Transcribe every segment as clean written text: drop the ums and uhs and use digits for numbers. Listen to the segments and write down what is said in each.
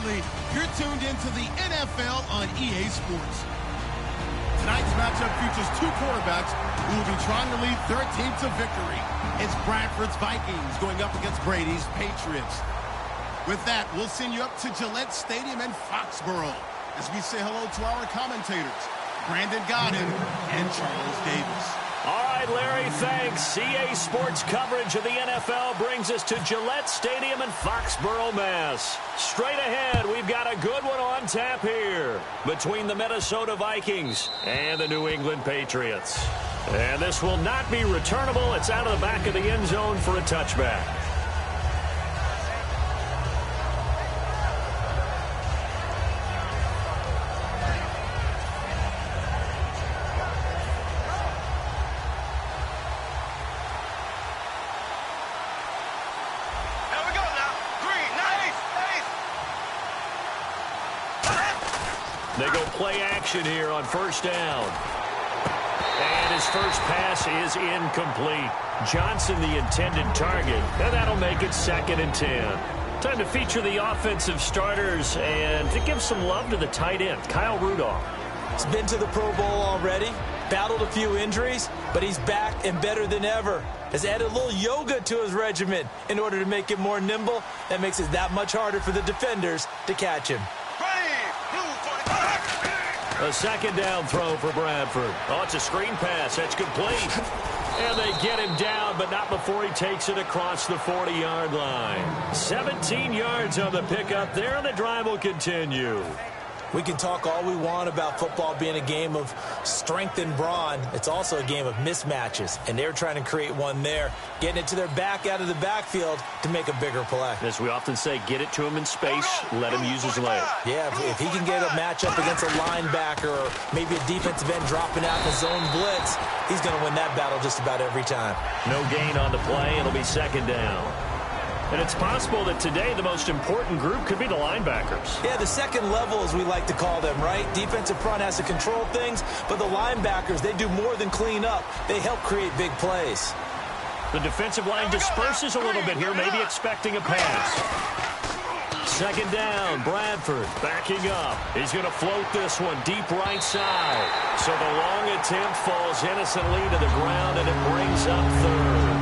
Absolutely. You're tuned into the NFL on EA Sports. Tonight's matchup features two quarterbacks who will be trying to lead their team to victory. It's Bradford's Vikings going up against Brady's Patriots. With that, we'll send you up to Gillette Stadium in Foxborough as we say hello to our commentators, Brandon Godden and Charles Davis. All right, Larry, thanks. EA Sports coverage of the NFL brings us to Gillette Stadium in Foxborough, Mass. Straight ahead, we've got a good one on tap here between the Minnesota Vikings and the New England Patriots. And this will not be returnable. It's out of the back of the end zone for a touchback. They go play action here on first down. And his first pass is incomplete. Johnson the intended target, and that'll make it 2nd and 10. Time to feature the offensive starters and to give some love to the tight end, Kyle Rudolph. He's been to the Pro Bowl already, battled a few injuries, but he's back and better than ever. Has added a little yoga to his regimen in order to make it more nimble. That makes it that much harder for the defenders to catch him. A 2nd down throw for Bradford. Oh, it's a screen pass. That's complete. And they get him down, but not before he takes it across the 40-yard line. 17 yards on the pickup there, and the drive will continue. We can talk all we want about football being a game of strength and brawn. It's also a game of mismatches, and they're trying to create one there, getting it to their back out of the backfield to make a bigger play. As we often say, get it to him in space, let him use his leg. Yeah, if he can get a matchup against a linebacker or maybe a defensive end dropping out in a zone blitz, he's going to win that battle just about every time. No gain on the play. It'll be 2nd down. And it's possible that today the most important group could be the linebackers. Yeah, the second level, as we like to call them, right? Defensive front has to control things, but the linebackers, they do more than clean up. They help create big plays. The defensive line disperses a little bit here, maybe expecting a pass. 2nd down, Bradford backing up. He's going to float this one deep right side. So the long attempt falls innocently to the ground, and it brings up 3rd.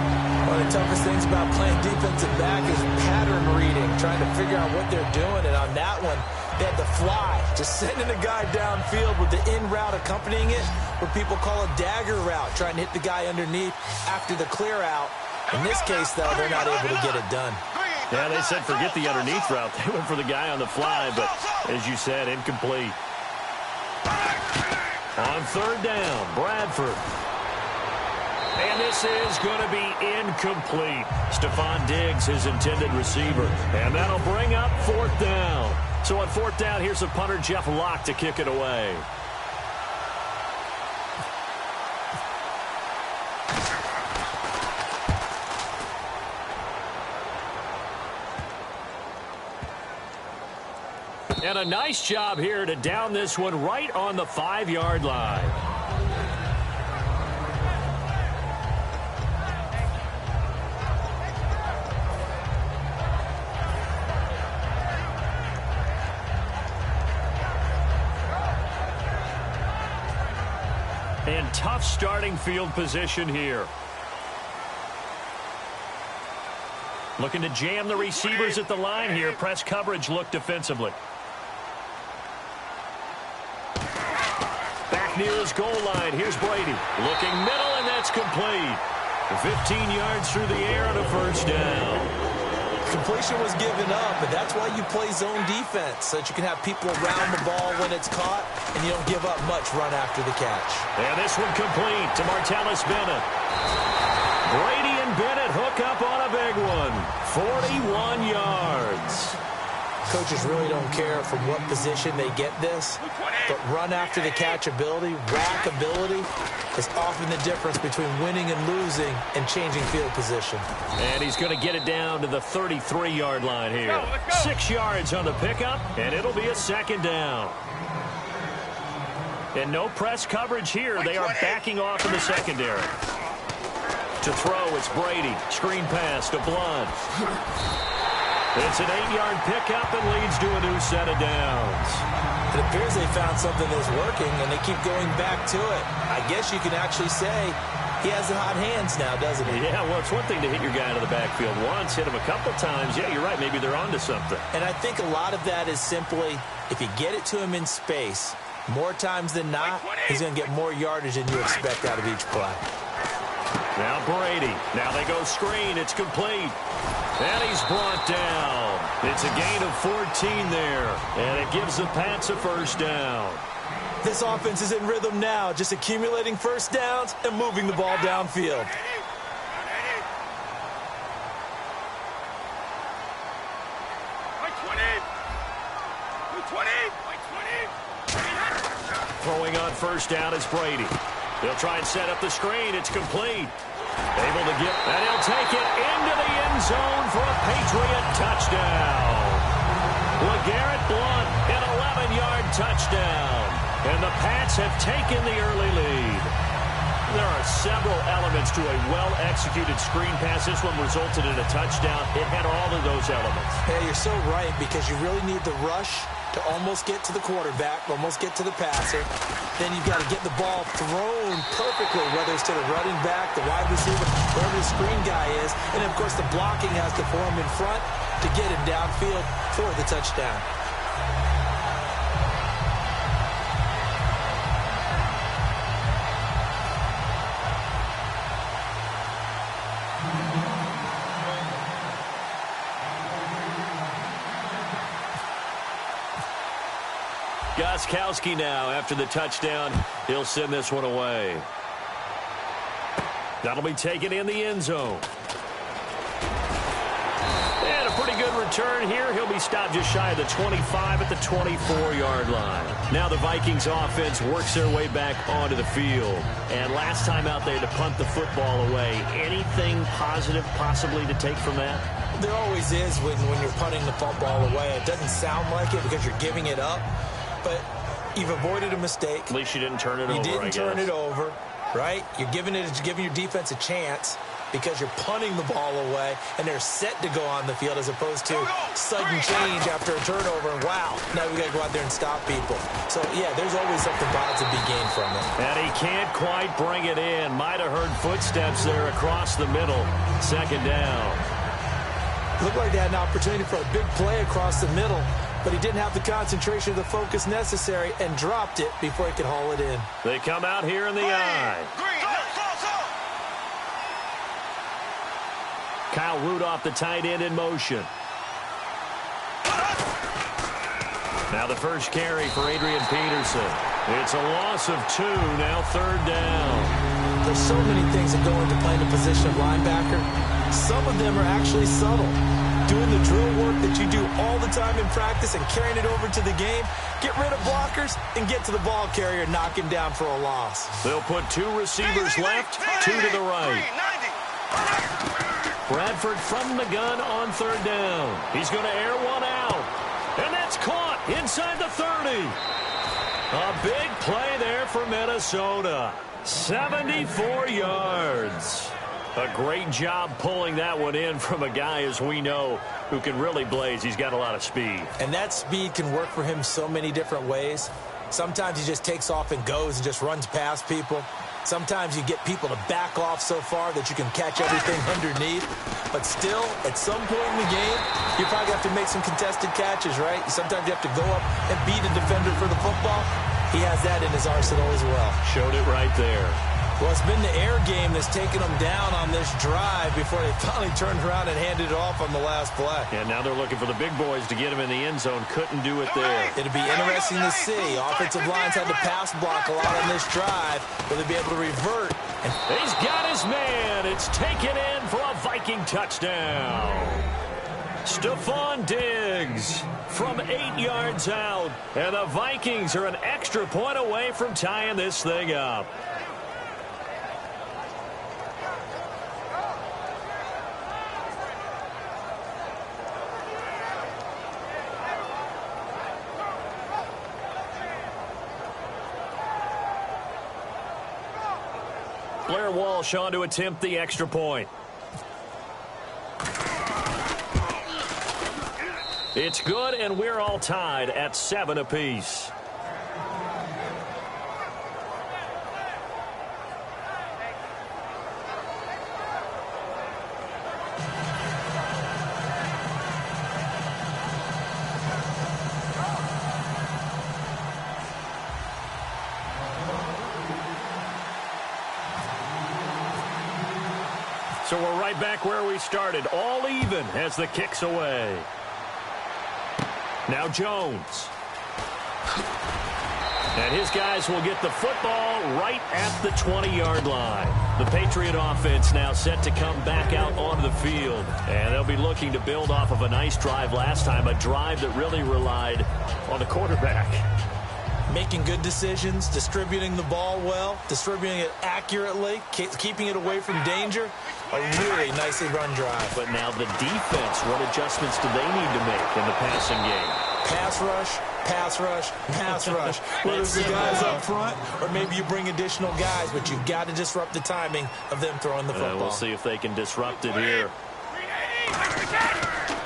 One of the toughest things about playing defensive back is pattern reading, trying to figure out what they're doing. And on that one, they had to fly, just sending a guy downfield with the in route accompanying it, what people call a dagger route, trying to hit the guy underneath after the clear out. In this case, though, they're not able to get it done. Yeah, they said forget the underneath route. They went for the guy on the fly, but as you said, incomplete. On 3rd down, Bradford. And this is going to be incomplete. Stephon Diggs, his intended receiver. And that'll bring up 4th down. So on 4th down, here's the punter, Jeff Locke, to kick it away. And a nice job here to down this one right on the 5-yard line. And tough starting field position here. Looking to jam the receivers at the line here. Press coverage look defensively. Back near his goal line. Here's Brady. Looking middle, and that's complete. 15 yards through the air on a 1st down. Completion was given up, but that's why you play zone defense, so that you can have people around the ball when it's caught, and you don't give up much run after the catch. And this one complete to Martellus Bennett. Brady and Bennett hook up on a big one. 41 yards. Coaches really don't care from what position they get this, but run after the catch ability, rack ability, is often the difference between winning and losing and changing field position. And he's going to get it down to the 33-yard line here. 6 yards on the pickup, and it'll be a 2nd down. And no press coverage here. They are backing off in the secondary. To throw, it's Brady. Screen pass to Blunt. It's an 8-yard pickup and leads to a new set of downs. It appears they found something that's working, and they keep going back to it. I guess you can actually say he has the hot hands now, doesn't he? Yeah, well, it's one thing to hit your guy out of the backfield once, hit him a couple times. Yeah, you're right. Maybe they're onto something. And I think a lot of that is simply if you get it to him in space, more times than not, he's going to get more yardage than you expect out of each play. Now Brady. Now they go screen. It's complete. And he's brought down. It's a gain of 14 there. And it gives the Pats a first down. This offense is in rhythm now, just accumulating first downs and moving the ball downfield. Throwing on first down is Brady. They'll try and set up the screen. It's complete. Able to get, and he'll take it into the end zone for a Patriot touchdown. LeGarrette Blount, an 11-yard touchdown. And the Pats have taken the early lead. There are several elements to a well-executed screen pass. This one resulted in a touchdown. It had all of those elements. Yeah, you're so right, because you really need the rush to almost get to the quarterback, almost get to the passer. Then you've got to get the ball thrown perfectly, whether it's to the running back, the wide receiver, wherever the screen guy is. And, of course, the blocking has to form in front to get him downfield for the touchdown. Gostkowski now after the touchdown. He'll send this one away. That'll be taken in the end zone. And a pretty good return here. He'll be stopped just shy of the 25 at the 24-yard line. Now the Vikings offense works their way back onto the field. And last time out there to punt the football away. Anything positive possibly to take from that? There always is when you're punting the football away. It doesn't sound like it because you're giving it up. But you've avoided a mistake. At least you didn't turn it over, You didn't turn it over, right? You're giving your defense a chance because you're punting the ball away, and they're set to go on the field as opposed to sudden change after a turnover. And, wow, now we got to go out there and stop people. So, yeah, there's always something positive to be gained from it. And he can't quite bring it in. Might have heard footsteps there across the middle. Second down. Looked like they had an opportunity for a big play across the middle, but he didn't have the concentration or the focus necessary and dropped it before he could haul it in. They come out here in the eye. Kyle Rudolph, the tight end, in motion. Now the first carry for Adrian Peterson. It's a loss of 2, now third down. There's so many things that go into playing the position of linebacker. Some of them are actually subtle. Doing the drill work that you do all the time in practice and carrying it over to the game. Get rid of blockers and get to the ball carrier and knock him down for a loss. They'll put 2 receivers left, 2 to the right. Bradford from the gun on third down. He's going to air one out. And that's caught inside the 30. A big play there for Minnesota. 74 yards. A great job pulling that one in from a guy, as we know, who can really blaze. He's got a lot of speed. And that speed can work for him so many different ways. Sometimes he just takes off and goes and just runs past people. Sometimes you get people to back off so far that you can catch everything underneath. But still, at some point in the game, you probably have to make some contested catches, right? Sometimes you have to go up and beat a defender for the football. He has that in his arsenal as well. Showed it right there. Well, it's been the air game that's taken them down on this drive before they finally turned around and handed it off on the last play. And now they're looking for the big boys to get him in the end zone. Couldn't do it there. It'll be interesting to see. Offensive lines had to pass block a lot on this drive. Will they be able to revert? And he's got his man. It's taken in for a Viking touchdown. Stephon Diggs from 8 yards out. And the Vikings are an extra point away from tying this thing up. Blair Walsh on to attempt the extra point. It's good, and we're all tied at 7 apiece. So we're right back where we started, all even as the kick's away. Now Jones. And his guys will get the football right at the 20-yard line. The Patriot offense now set to come back out onto the field. And they'll be looking to build off of a nice drive last time, a drive that really relied on the quarterback. Making good decisions, distributing the ball well, distributing it accurately, keeping it away from danger. A really nicely run drive. But now the defense, what adjustments do they need to make in the passing game? Pass rush, pass rush, pass rush. Whether it's the guys up front or maybe you bring additional guys, but you've got to disrupt the timing of them throwing the football. We'll see if they can disrupt it here.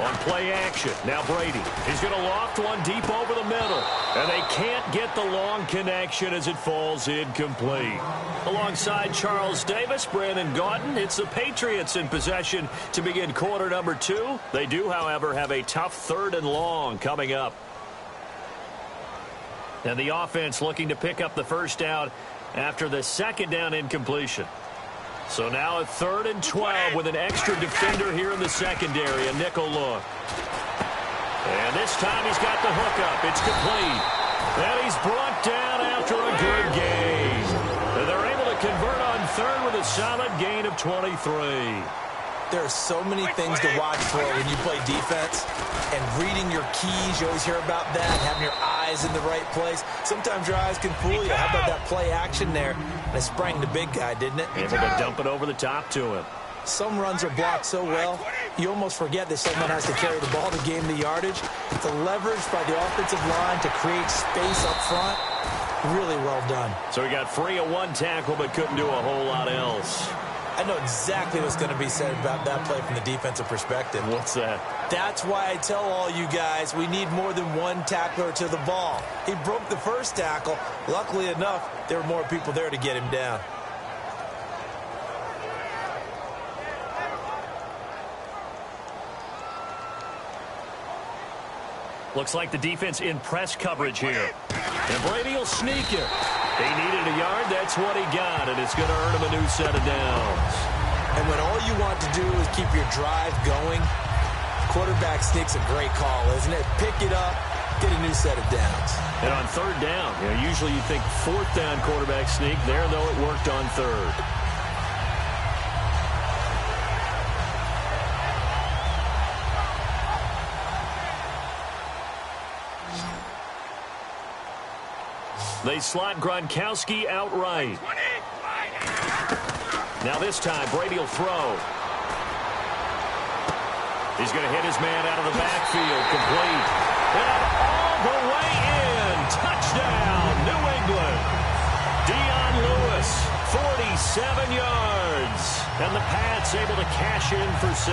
On play action, now Brady. He's going to loft one deep over the middle. And they can't get the long connection as it falls incomplete. Alongside Charles Davis, Brandon Gaudin, it's the Patriots in possession to begin quarter number 2. They do, however, have a tough 3rd and long coming up. And the offense looking to pick up the first down after the 2nd down incompletion. So now a 3rd and 12 with an extra defender here in the secondary, a nickel look. And this time he's got the hookup. It's complete. And he's brought down after a good gain. And they're able to convert on 3rd with a solid gain of 23. There are so many things to watch for when you play defense. And reading your keys, you always hear about that, having your eyes in the right place. Sometimes your eyes can fool you. How about that play action there? And it sprang the big guy, didn't it? Able to dump it over the top to him. Some runs are blocked so well, you almost forget that someone has to carry the ball to gain the yardage. The leverage by the offensive line to create space up front, really well done. So he got free of one tackle but couldn't do a whole lot else. I know exactly what's going to be said about that play from the defensive perspective. What's that? That's why I tell all you guys we need more than one tackler to the ball. He broke the first tackle. Luckily enough, there were more people there to get him down. Looks like the defense in press coverage here. And Brady will sneak it. He needed a yard. That's what he got, and it's going to earn him a new set of downs. And when all you want to do is keep your drive going, quarterback sneak's a great call, isn't it? Pick it up, get a new set of downs. And on 3rd down, usually you think 4th down quarterback sneak. There, though, it worked on 3rd. They slot Gronkowski outright. Now this time, Brady will throw. He's going to hit his man out of the backfield, complete. And all the way in. Touchdown, New England. Dion Lewis, 47 yards. And the Pats able to cash in for 6.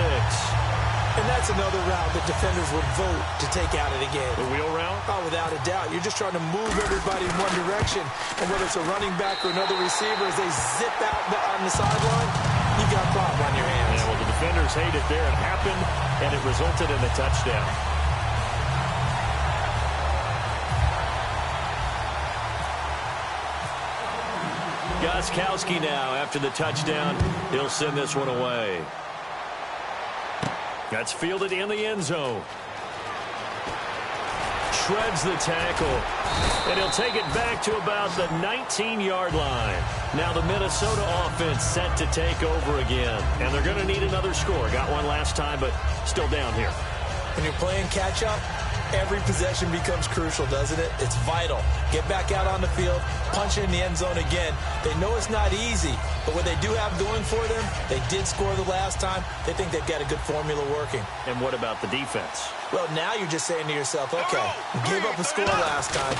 And that's another route that defenders would vote to take out of the game. The wheel route? Oh, without a doubt. You're just trying to move everybody in one direction. And whether it's a running back or another receiver, as they zip out on the sideline, you got a problem on your hands. Yeah, well, the defenders hate it there. It happened, and it resulted in a touchdown. Gostkowski now, after the touchdown, he'll send this one away. That's fielded in the end zone. Shreds the tackle. And he'll take it back to about the 19-yard line. Now the Minnesota offense set to take over again. And they're going to need another score. Got one last time, but still down here. When you're playing catch-up, every possession becomes crucial, doesn't it? It's vital. Get back out on the field, punch it in the end zone again. They know it's not easy, but what they do have going for them, they did score the last time. They think they've got a good formula working. And what about the defense? Well, now you're just saying to yourself, okay, we gave up a score last time.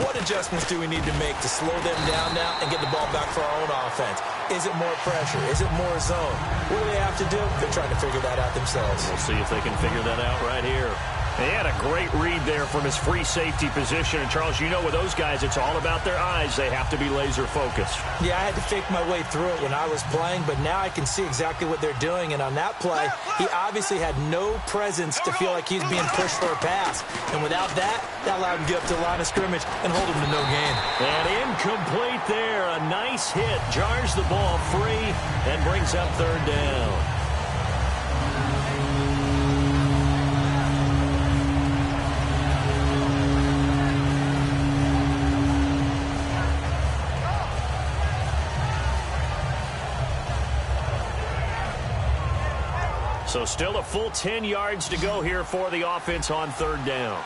What adjustments do we need to make to slow them down now and get the ball back for our own offense? Is it more pressure? Is it more zone? What do they have to do? They're trying to figure that out themselves. We'll see if they can figure that out right here. He had a great read there from his free safety position. And, Charles, you know with those guys, it's all about their eyes. They have to be laser-focused. Yeah, I had to fake my way through it when I was playing, but now I can see exactly what they're doing. And on that play, he obviously had no presence to feel like he's being pushed for a pass. And without that, that allowed him to get up to the line of scrimmage and hold him to no gain. And incomplete there. A nice hit. Jars the ball free and brings up third down. So still a full 10 yards to go here for the offense on third down.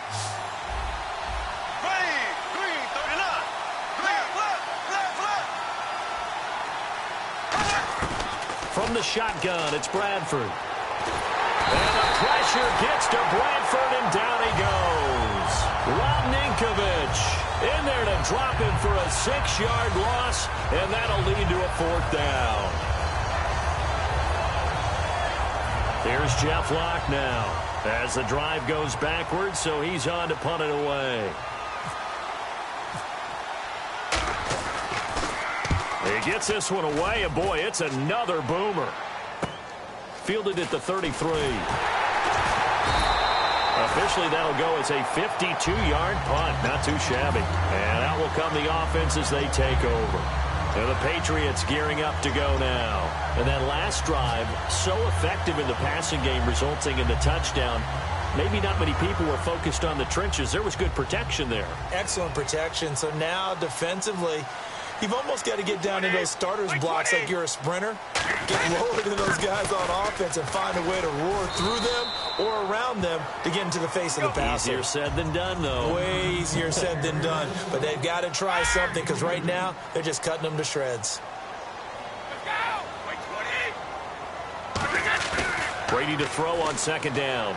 From the shotgun, it's Bradford. And the pressure gets to Bradford, and down he goes. Rob Ninkovich in there to drop him for a 6-yard loss, and that'll lead to a fourth down. Here's Jeff Locke now as the drive goes backwards, so he's on to punt it away. He gets this one away, and boy, it's another boomer. Fielded at the 33. Officially, that'll go as a 52-yard punt. Not too shabby. And out will come the offense as they take over. And the Patriots gearing up to go now. And that last drive, so effective in the passing game, resulting in the touchdown. Maybe not many people were focused on the trenches. There was good protection there. Excellent protection. So now defensively, you've almost got to get down in those starters blocks like you're a sprinter. Get lower than those guys on offense and find a way to roar through them or around them to get into the face of the passer. Easier said than done, though. Way easier said than done. But they've got to try something because right now they're just cutting them to shreds. Brady to throw on second down.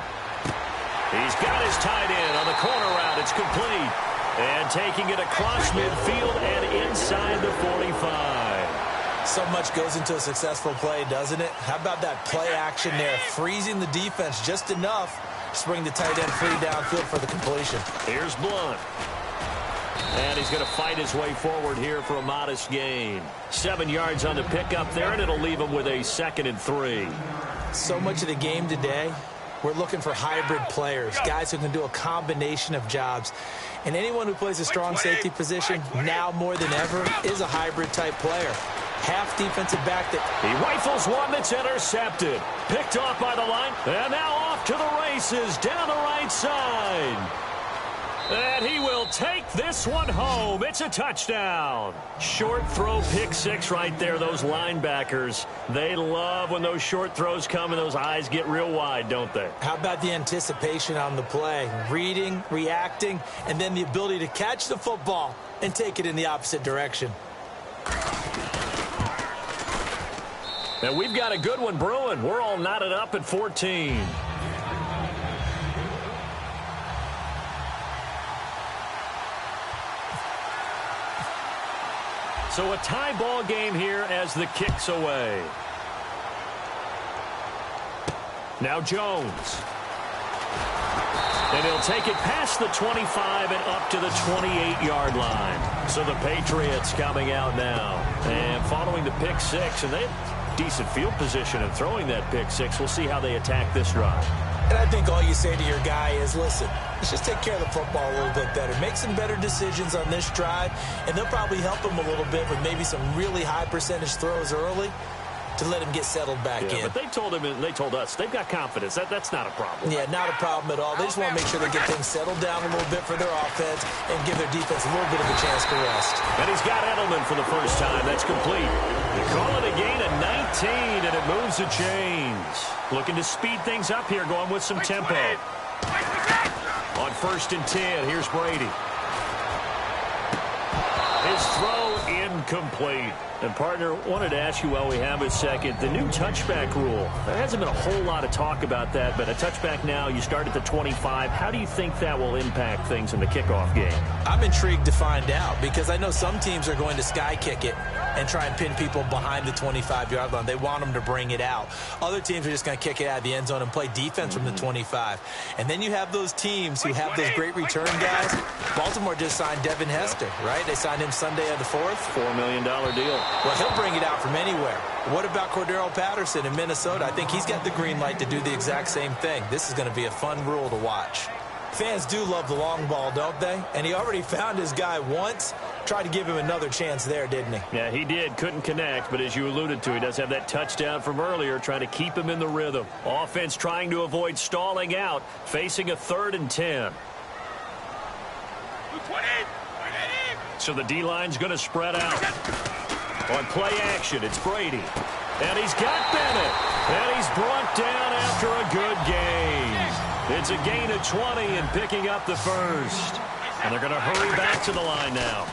He's got his tight end on the corner route. It's complete. And taking it across midfield and inside the 45. So much goes into a successful play, doesn't it? How about that play action there? Freezing the defense just enough to bring the tight end free downfield for the completion. Here's Blunt. And he's going to fight his way forward here for a modest gain. 7 yards on the pickup there, and it'll leave him with a 2nd and 3. So much of the game today, we're looking for hybrid players, guys who can do a combination of jobs. And anyone who plays a strong safety position, now more than ever, is a hybrid-type player. Half defensive back that... He rifles one that's intercepted. Picked off by the line, and now off to the races down the right side. And he will take this one home. It's a touchdown. Short throw, pick six right there. Those linebackers, they love when those short throws come and those eyes get real wide, don't they? How about the anticipation on the play? Reading, reacting, and then the ability to catch the football and take it in the opposite direction. And we've got a good one brewing. We're all knotted up at 14. So a tie ball game here as the kick's away. Now Jones. And he'll take it past the 25 and up to the 28-yard line. So the Patriots coming out now. And following the pick six, and they have decent field position and throwing that pick six. We'll see how they attack this drive. And I think all you say to your guy is, listen, let's just take care of the football a little bit better. Make some better decisions on this drive, and they'll probably help him a little bit with maybe some really high percentage throws early to let him get settled back in. But they told him, and they told us, they've got confidence. That's not a problem. Yeah, not a problem at all. They just want to make sure they get things settled down a little bit for their offense and give their defense a little bit of a chance to rest. And he's got Edelman for the first time. That's complete. They call it a gain of 19, and it moves the chains. Looking to speed things up here, going with some tempo. On 1st and 10, here's Brady. His throw incomplete. And, partner, wanted to ask you while we have a second, the new touchback rule. There hasn't been a whole lot of talk about that, but a touchback now, you start at the 25. How do you think that will impact things in the kickoff game? I'm intrigued to find out because I know some teams are going to sky kick it and try and pin people behind the 25-yard line. They want them to bring it out. Other teams are just going to kick it out of the end zone and play defense from the 25. And then you have those teams who have those great return guys. Baltimore just signed Devin Hester, right? They signed him Sunday of the 4th. $4 million deal. Well, he'll bring it out from anywhere. What about Cordero Patterson in Minnesota? I think he's got the green light to do the exact same thing. This is going to be a fun rule to watch. Fans do love the long ball, don't they? And he already found his guy once. Tried to give him another chance there, didn't he? Yeah, he did. Couldn't connect, but as you alluded to, he does have that touchdown from earlier, trying to keep him in the rhythm. Offense trying to avoid stalling out, facing a 3rd and 10. So the D-line's going to spread out. On play action, it's Brady. And he's got Bennett. And he's brought down after a good gain. It's a gain of 20 and picking up the first. And they're going to hurry back to the line now.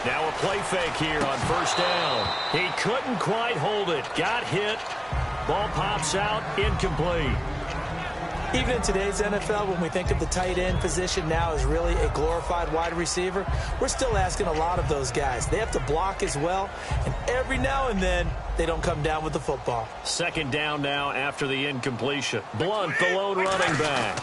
Now a play fake here on 1st down. He couldn't quite hold it. Got hit. Ball pops out. Incomplete. Even in today's NFL, when we think of the tight end position now as really a glorified wide receiver, we're still asking a lot of those guys. They have to block as well, and every now and then, they don't come down with the football. 2nd down now after the incompletion. Blunt, the lone running back.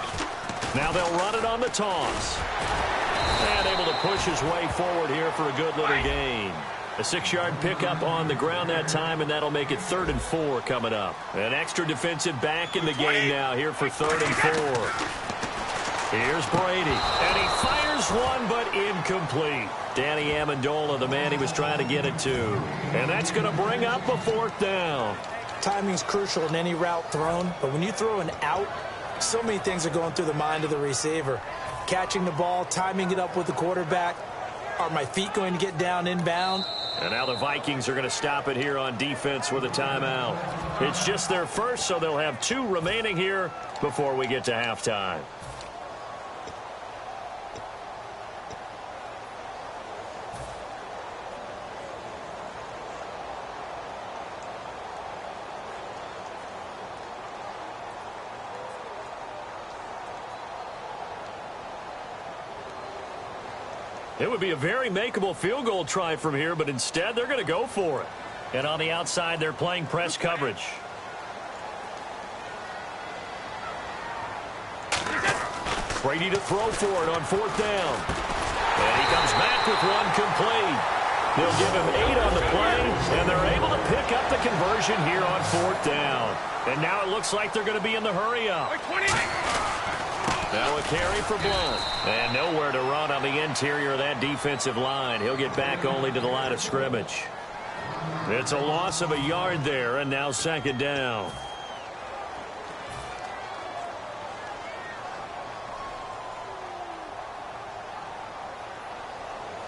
Now they'll run it on the toss. And able to push his way forward here for a good little gain. A 6-yard pickup on the ground that time, and that'll make it 3rd and 4 coming up. An extra defensive back in the game now here for 3rd and 4. Here's Brady, and he fires one, but incomplete. Danny Amendola, the man he was trying to get it to. And that's going to bring up a 4th down. Timing's crucial in any route thrown, but when you throw an out, so many things are going through the mind of the receiver. Catching the ball, timing it up with the quarterback. Are my feet going to get down inbound? And now the Vikings are going to stop it here on defense with a timeout. It's just their first, so they'll have 2 remaining here before we get to halftime. It would be a very makeable field goal try from here, but instead they're going to go for it. And on the outside, they're playing press coverage. Brady to throw for it on 4th down. And he comes back with one complete. They'll give him 8 on the play, and they're able to pick up the conversion here on 4th down. And now it looks like they're going to be in the hurry-up. Now a carry for Blunt. And nowhere to run on the interior of that defensive line. He'll get back only to the line of scrimmage. It's a loss of a yard there, and now 2nd down.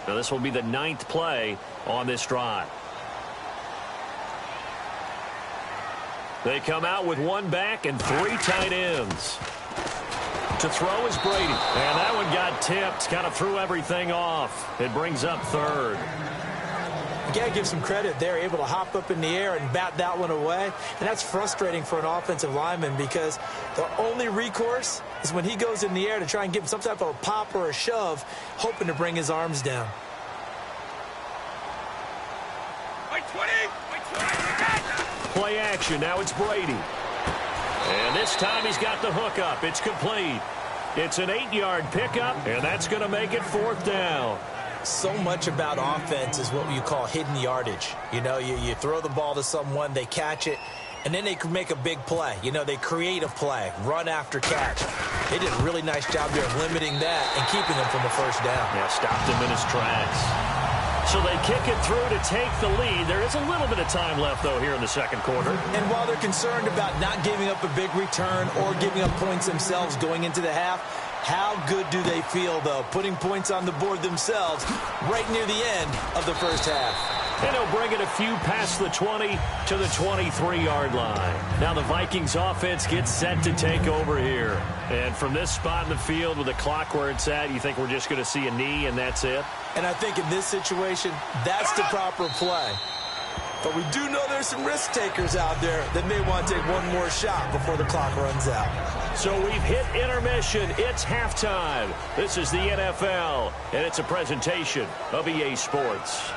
Now this will be the 9th play on this drive. They come out with 1 back and 3 tight ends. To throw is Brady. And that one got tipped. Kind of threw everything off. It brings up 3rd. You got to give some credit there. Able to hop up in the air and bat that one away. And that's frustrating for an offensive lineman because the only recourse is when he goes in the air to try and give him some type of a pop or a shove, hoping to bring his arms down. Play action. Now it's Brady. And this time he's got the hook up. It's complete. It's an 8-yard pickup, and that's going to make it 4th down. So much about offense is what you call hidden yardage. You know, you throw the ball to someone, they catch it, and then they can make a big play. You know, they create a play, run after catch. They did a really nice job there of limiting that and keeping him from a 1st down. Yeah, stopped him in his tracks. So they kick it through to take the lead. There is a little bit of time left, though, here in the 2nd quarter. And while they're concerned about not giving up a big return or giving up points themselves going into the half, how good do they feel, though, putting points on the board themselves right near the end of the 1st half? And he'll bring it a few past the 20 to the 23-yard line. Now the Vikings offense gets set to take over here. And from this spot in the field with the clock where it's at, you think we're just going to see a knee and that's it? And I think in this situation, that's the proper play. But we do know there's some risk takers out there that may want to take one more shot before the clock runs out. So we've hit intermission. It's halftime. This is the NFL, and it's a presentation of EA Sports.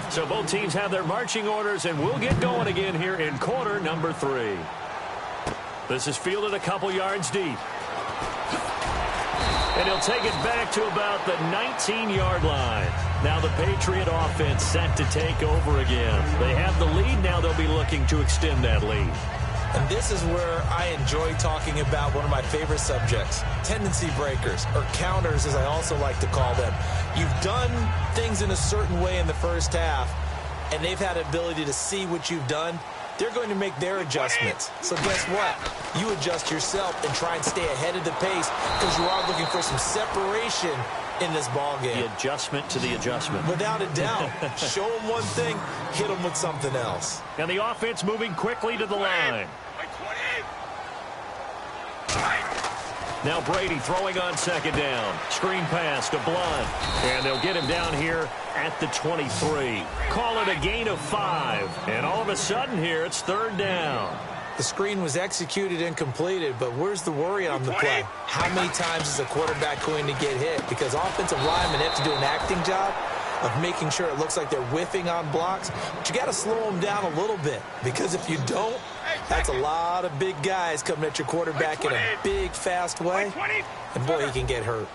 So both teams have their marching orders, and we'll get going again here in quarter number 3. This is fielded a couple yards deep. And he'll take it back to about the 19-yard line. Now the Patriot offense set to take over again. They have the lead. Now they'll be looking to extend that lead. And this is where I enjoy talking about one of my favorite subjects, tendency breakers, or counters as I also like to call them. You've done things in a certain way in the first half, and they've had the ability to see what you've done. They're going to make their adjustments. So guess what? You adjust yourself and try and stay ahead of the pace because you are looking for some separation in this ball game. The adjustment to the adjustment. Without a doubt. Show them one thing, hit them with something else. And the offense moving quickly to the line. Now Brady throwing on second down. Screen pass to Blunt. And they'll get him down here at the 23. Call it a gain of 5. And all of a sudden here, it's third down. The screen was executed and completed, but where's the worry on the play? How many times is a quarterback going to get hit? Because offensive linemen have to do an acting job of making sure it looks like they're whiffing on blocks. But you got to slow them down a little bit, because if you don't, that's a lot of big guys coming at your quarterback in a big, fast way. And boy, he can get hurt.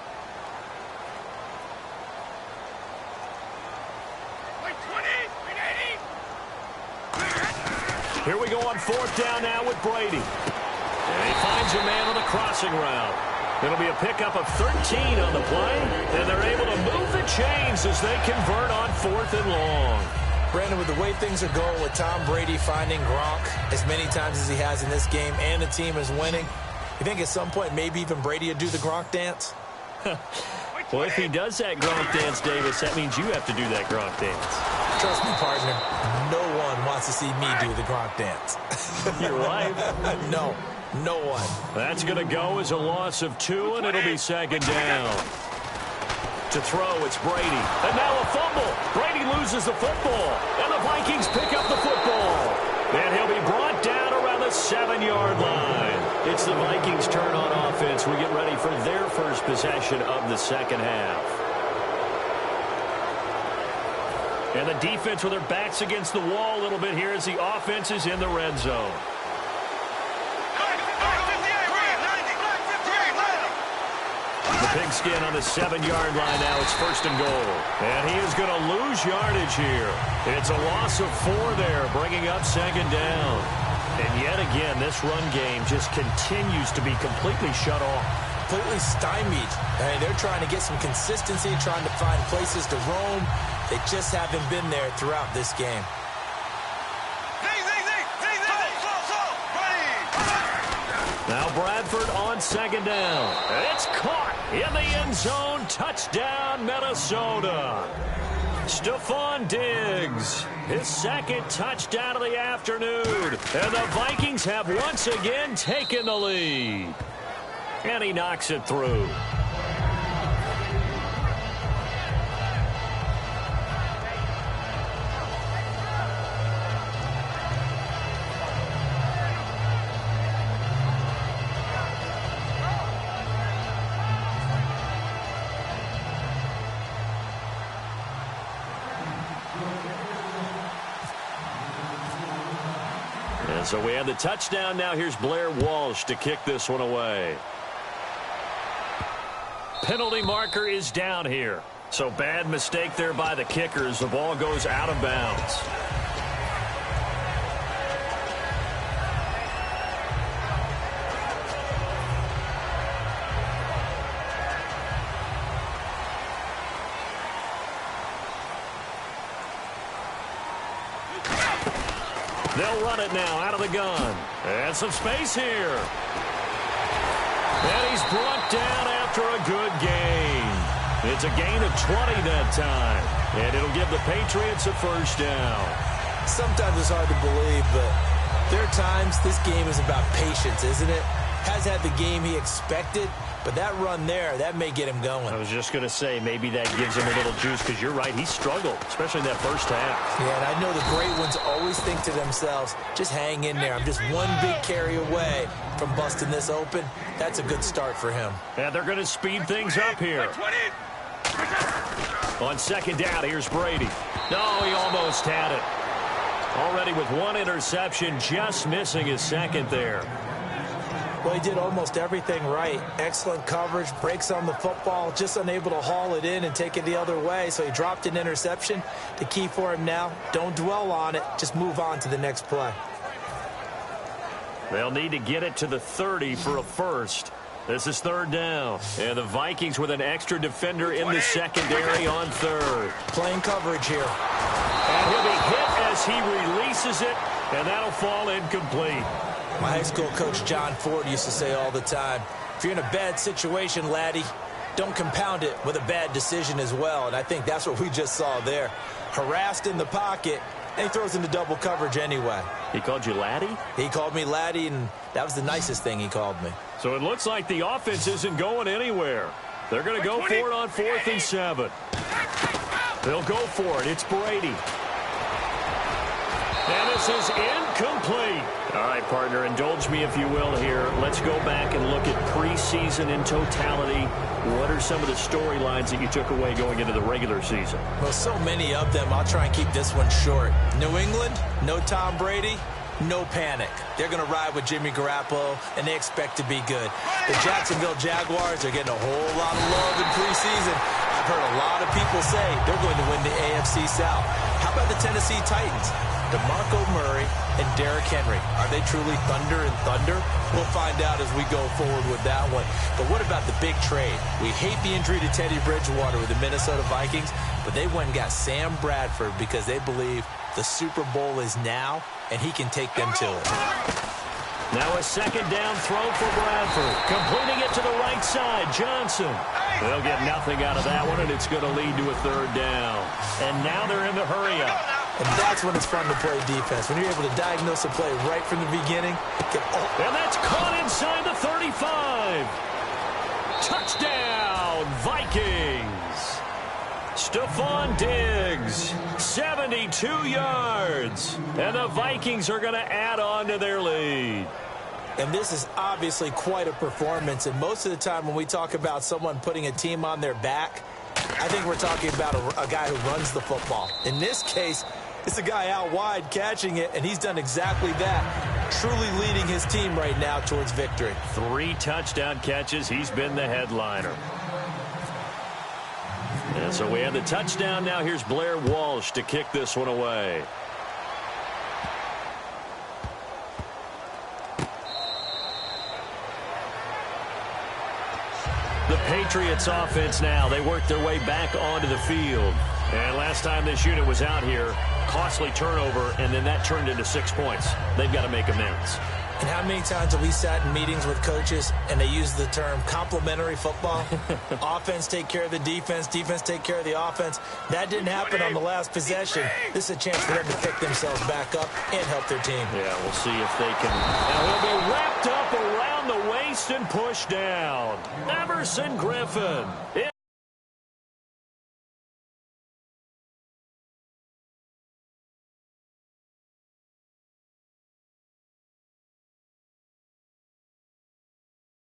Here we go on fourth down now with Brady. And he finds a man on the crossing route. It'll be a pickup of 13 on the play. And they're able to move the chains as they convert on 4th and long. Brandon, with the way things are going with Tom Brady finding Gronk as many times as he has in this game and the team is winning, you think at some point maybe even Brady would do the Gronk dance? Well, if he does that Gronk dance, Davis, that means you have to do that Gronk dance. Trust me, partner, no one wants to see me do the Gronk dance. You're right. No one. That's going to go as a loss of 2, and it'll be second down. To throw, it's Brady. And now a fumble. Brady loses the football. And the Vikings pick up the football. And he'll be brought down around the 7-yard line. It's the Vikings' turn on offense. We get ready for their first possession of the second half. And the defense with their backs against the wall a little bit here as the offense is in the red zone. The pigskin on the 7-yard line now. It's first and goal. And he is going to lose yardage here. It's a loss of 4 there, bringing up second down. And yet again, this run game just continues to be completely shut off. Completely stymied. And they're trying to get some consistency, trying to find places to roam. They just haven't been there throughout this game. Now Bradford on second down. It's caught in the end zone. Touchdown, Minnesota. Stephon Diggs, his second touchdown of the afternoon. And the Vikings have once again taken the lead. And he knocks it through. And so we have the touchdown. Now here's Blair Walsh to kick this one away. Penalty marker is down here. So bad mistake there by the kickers. The ball goes out of bounds. They'll run it now out of the gun. And some space here. And he's brought down after a good gain. It's a gain of 20 that time. And it'll give the Patriots a first down. Sometimes it's hard to believe, but there are times this game is about patience, isn't it? Has had the game he expected, but that run there, that may get him going. I was just going to say, maybe that gives him a little juice, because you're right, he struggled, especially in that first half. Yeah, and I know the great ones always think to themselves, just hang in there. I'm just one big carry away from busting this open. That's a good start for him. And they're going to speed things up here. On second down, here's Brady. No, he almost had it. Already with one interception, just missing his second there. Well, he did almost everything right. Excellent coverage, breaks on the football, just unable to haul it in and take it the other way, so he dropped an interception. The key for him now, don't dwell on it, just move on to the next play. They'll need to get it to the 30 for a first. This is third down, and the Vikings with an extra defender in the secondary on third. Playing coverage here. And he'll be hit as he releases it, and that'll fall incomplete. My high school coach, John Ford, used to say all the time, if you're in a bad situation, laddie, don't compound it with a bad decision as well. And I think that's what we just saw there. Harassed in the pocket, and he throws into double coverage anyway. He called you laddie? He called me laddie, and that was the nicest thing he called me. So it looks like the offense isn't going anywhere. They're going to go for it on 4th and 7. They'll go for it. It's Brady. And this is incomplete. All right, partner, indulge me if you will here. Let's go back and look at preseason in totality. What are some of the storylines that you took away going into the regular season? Well, so many of them. I'll try and keep this one short. New England, no Tom Brady, no panic. They're going to ride with Jimmy Garoppolo, and they expect to be good. The Jacksonville Jaguars are getting a whole lot of love in preseason. I've heard a lot of people say they're going to win the AFC South. How about the Tennessee Titans? DeMarco Murray and Derrick Henry. Are they truly thunder and thunder? We'll find out as we go forward with that one. But what about the big trade? We hate the injury to Teddy Bridgewater with the Minnesota Vikings, but they went and got Sam Bradford because they believe the Super Bowl is now, and he can take them to it. Now a second down throw for Bradford. Completing it to the right side, Johnson. They'll get nothing out of that one, and it's going to lead to a third down. And now they're in the hurry-up. And that's when it's fun to play defense. When you're able to diagnose a play right from the beginning. And that's caught inside the 35. Touchdown, Vikings. Stephon Diggs, 72 yards. And the Vikings are going to add on to their lead. And this is obviously quite a performance. And most of the time when we talk about someone putting a team on their back, I think we're talking about a guy who runs the football. In this case, it's a guy out wide catching it, and he's done exactly that, truly leading his team right now towards victory. 3 touchdown catches. He's been the headliner. And so we have the touchdown. Now here's Blair Walsh to kick this one away. The Patriots offense now. They work their way back onto the field. And last time this unit was out here, costly turnover, and then that turned into 6 points. They've got to make amends. And how many times have we sat in meetings with coaches and they use the term complementary football? Offense take care of the defense, defense take care of the offense. That didn't happen on the last possession. This is a chance for them to pick themselves back up and help their team. Yeah, we'll see if they can. Now he'll be wrapped up around the waist and pushed down. Everson Griffin.